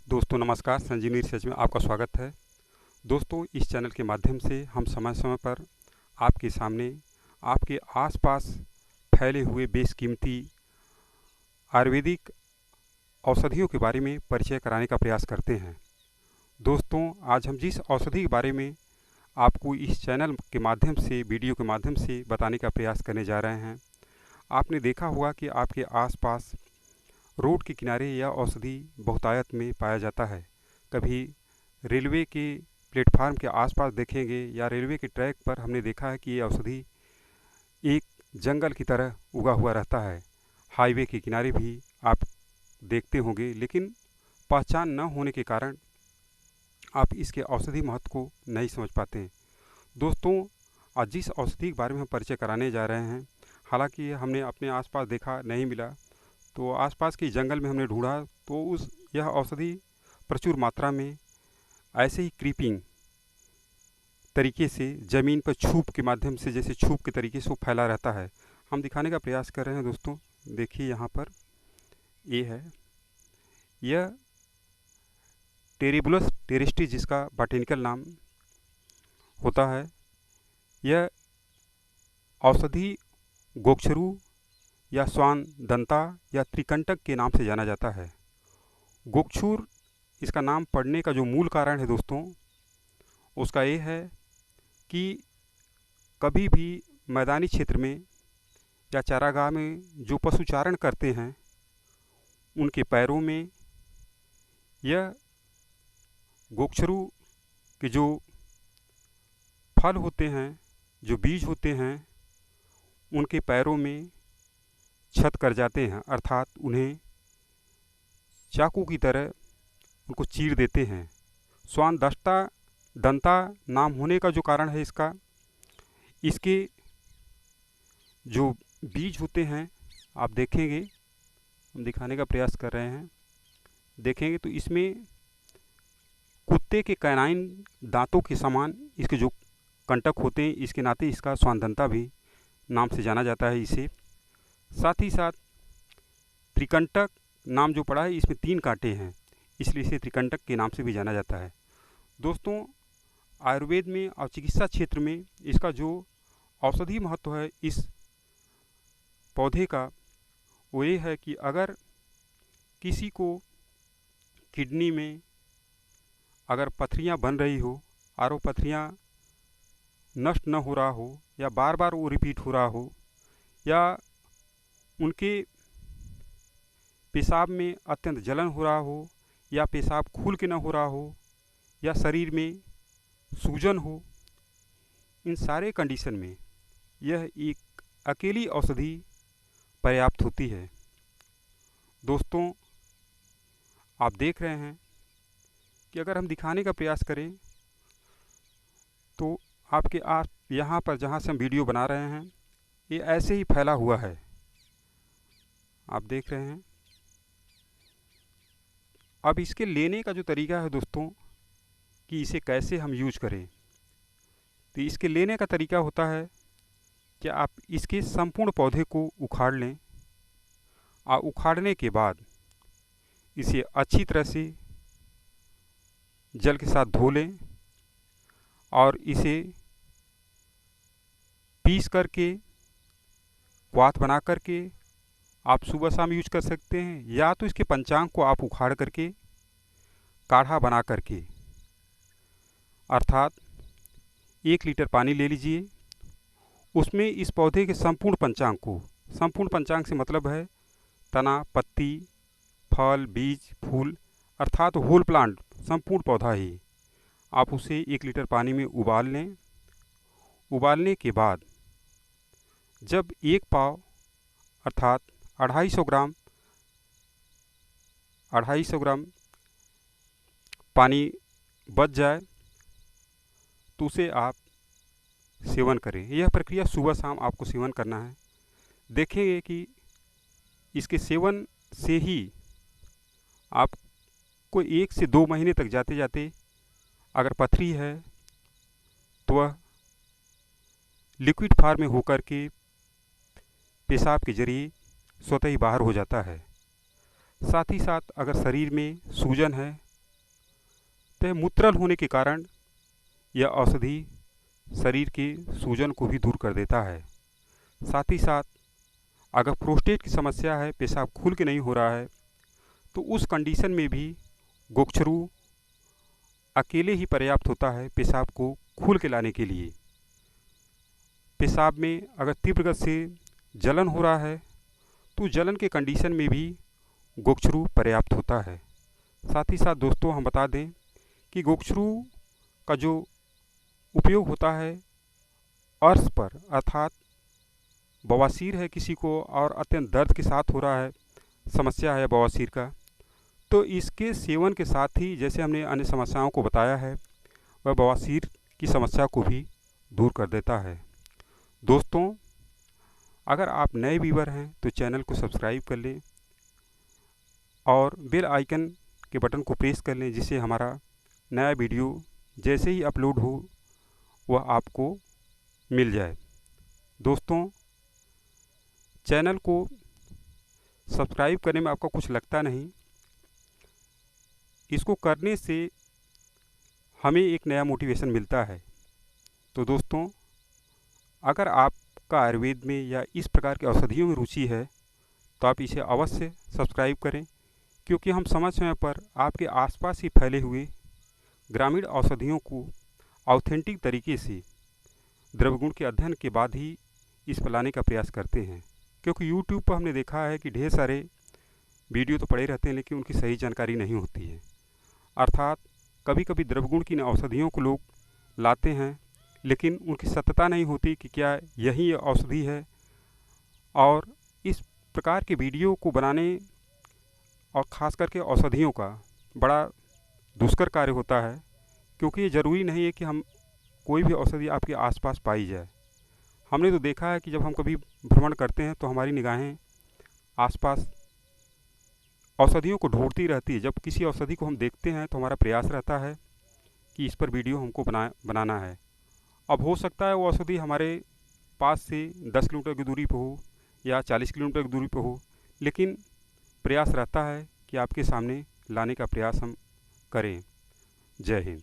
दोस्तों नमस्कार, संजीवनी रिसर्च में आपका स्वागत है। दोस्तों, इस चैनल के माध्यम से हम समय समय पर आपके सामने आपके आसपास फैले हुए बेशकीमती आयुर्वेदिक औषधियों के बारे में परिचय कराने का प्रयास करते हैं। दोस्तों, आज हम जिस औषधि के बारे में आपको इस चैनल के माध्यम से, वीडियो के माध्यम से बताने का प्रयास करने जा रहे हैं, आपने देखा होगा कि आपके आसपास रोड के किनारे यह औषधि बहुतायत में पाया जाता है। कभी रेलवे के प्लेटफार्म के आसपास देखेंगे या रेलवे के ट्रैक पर हमने देखा है कि ये औषधि एक जंगल की तरह उगा हुआ रहता है। हाईवे के किनारे भी आप देखते होंगे, लेकिन पहचान न होने के कारण आप इसके औषधि महत्व को नहीं समझ पाते हैं। दोस्तों, आज जिस औषधि के बारे में हम परिचय कराने जा रहे हैं, हालांकि हमने अपने आसपास देखा नहीं मिला, तो आसपास के जंगल में हमने ढूंढा तो यह औषधि प्रचुर मात्रा में ऐसे ही क्रीपिंग तरीके से ज़मीन पर छूप के माध्यम से, जैसे छूप के तरीके से वो फैला रहता है। हम दिखाने का प्रयास कर रहे हैं। दोस्तों देखिए, यहाँ पर ये है, यह टेरिबुलस टेरिस्टिस जिसका बॉटेनिकल नाम होता है। यह औषधि गोक्षरू या स्वान दंता या त्रिकंटक के नाम से जाना जाता है। गोक्षुर इसका नाम पड़ने का जो मूल कारण है दोस्तों, उसका ये है कि कभी भी मैदानी क्षेत्र में या चारागाह में जो पशु चारण करते हैं, उनके पैरों में यह गोक्षरू के जो फल होते हैं, जो बीज होते हैं, उनके पैरों में छत कर जाते हैं, अर्थात उन्हें चाकू की तरह उनको चीर देते हैं। स्वान दंता नाम होने का जो कारण है इसका, इसके जो बीज होते हैं, आप देखेंगे, हम दिखाने का प्रयास कर रहे हैं, देखेंगे तो इसमें कुत्ते के कैनाइन दांतों के समान इसके जो कंटक होते हैं, इसके नाते इसका स्वानदंता भी नाम से जाना जाता है इसे। साथ ही साथ त्रिकंटक नाम जो पड़ा है, इसमें 3 कांटे हैं, इसलिए इसे त्रिकंटक के नाम से भी जाना जाता है। दोस्तों, आयुर्वेद में और चिकित्सा क्षेत्र में इसका जो औषधि महत्व है इस पौधे का, वो ये है कि अगर किसी को किडनी में अगर पथरियाँ बन रही हो और वो पथरियाँ नष्ट न हो रहा हो, या बार बार वो रिपीट हो रहा हो, या उनके पेशाब में अत्यंत जलन हो रहा हो, या पेशाब खुल के न हो रहा हो, या शरीर में सूजन हो, इन सारे कंडीशन में यह एक अकेली औषधि पर्याप्त होती है। दोस्तों, आप देख रहे हैं कि अगर हम दिखाने का प्रयास करें तो आपके यहाँ पर जहाँ से हम वीडियो बना रहे हैं, ये ऐसे ही फैला हुआ है, आप देख रहे हैं। अब इसके लेने का जो तरीका है दोस्तों, कि इसे कैसे हम यूज करें, तो इसके लेने का तरीका होता है कि आप इसके संपूर्ण पौधे को उखाड़ लें, और उखाड़ने के बाद इसे अच्छी तरह से जल के साथ धो लें, और इसे पीस करके क्वाथ बना करके आप सुबह शाम यूज कर सकते हैं, या तो इसके पंचांग को आप उखाड़ करके काढ़ा बना करके, अर्थात 1 लीटर पानी ले लीजिए, उसमें इस पौधे के संपूर्ण पंचांग को, संपूर्ण पंचांग से मतलब है तना, पत्ती, फल, बीज, फूल, अर्थात होल प्लांट, संपूर्ण पौधा ही, आप उसे 1 लीटर पानी में उबाल लें। उबालने के बाद जब 1 पाव अर्थात 250 ग्राम पानी बच जाए तो उसे आप सेवन करें। यह प्रक्रिया सुबह शाम आपको सेवन करना है। देखेंगे कि इसके सेवन से ही आपको 1 से 2 महीने तक जाते जाते अगर पथरी है तो वह लिक्विड फॉर्म में होकर के पेशाब के जरिए स्वतः ही बाहर हो जाता है। साथ ही साथ अगर शरीर में सूजन है तो मूत्रल होने के कारण यह औषधि शरीर के सूजन को भी दूर कर देता है। साथ ही साथ अगर प्रोस्टेट की समस्या है, पेशाब खुल के नहीं हो रहा है, तो उस कंडीशन में भी गोक्षरू अकेले ही पर्याप्त होता है पेशाब को खुल के लाने के लिए। पेशाब में अगर तीव्र गति से जलन हो रहा है तो जलन के कंडीशन में भी गोक्षरू पर्याप्त होता है। साथ ही साथ दोस्तों हम बता दें कि गोक्षरू का जो उपयोग होता है अर्श पर, अर्थात बवासीर है किसी को और अत्यंत दर्द के साथ हो रहा है, समस्या है बवासीर का, तो इसके सेवन के साथ ही जैसे हमने अन्य समस्याओं को बताया है वह बवासीर की समस्या को भी दूर कर देता है। दोस्तों अगर आप नए व्यूअर हैं तो चैनल को सब्सक्राइब कर लें और बेल आइकन के बटन को प्रेस कर लें, जिससे हमारा नया वीडियो जैसे ही अपलोड हो वह आपको मिल जाए। दोस्तों चैनल को सब्सक्राइब करने में आपको कुछ लगता नहीं, इसको करने से हमें एक नया मोटिवेशन मिलता है। तो दोस्तों अगर आपका आयुर्वेद में या इस प्रकार की औषधियों में रुचि है तो आप इसे अवश्य सब्सक्राइब करें, क्योंकि हम समय समय पर आपके आसपास ही फैले हुए ग्रामीण औषधियों को ऑथेंटिक तरीके से द्रव्यगुण के अध्ययन के बाद ही इस पर लाने का प्रयास करते हैं। क्योंकि यूट्यूब पर हमने देखा है कि ढेर सारे वीडियो तो पड़े रहते हैं लेकिन उनकी सही जानकारी नहीं होती है। अर्थात कभी कभी द्रव्यगुण की औषधियों को लोग लाते हैं लेकिन उनकी सत्यता नहीं होती कि क्या यही औषधि है। और इस प्रकार के वीडियो को बनाने और ख़ास करके औषधियों का बड़ा दुष्कर कार्य होता है, क्योंकि ये ज़रूरी नहीं है कि हम कोई भी औषधि आपके आसपास पाई जाए। हमने तो देखा है कि जब हम कभी भ्रमण करते हैं तो हमारी निगाहें आसपास औषधियों को ढूंढती रहती है। जब किसी औषधि को हम देखते हैं तो हमारा प्रयास रहता है कि इस पर वीडियो हमको बनाना है। अब हो सकता है वो औषधि हमारे पास से 10 किलोमीटर की दूरी पर हो या 40 किलोमीटर की दूरी पर हो, लेकिन प्रयास रहता है कि आपके सामने लाने का प्रयास हम करें। जय हिंद।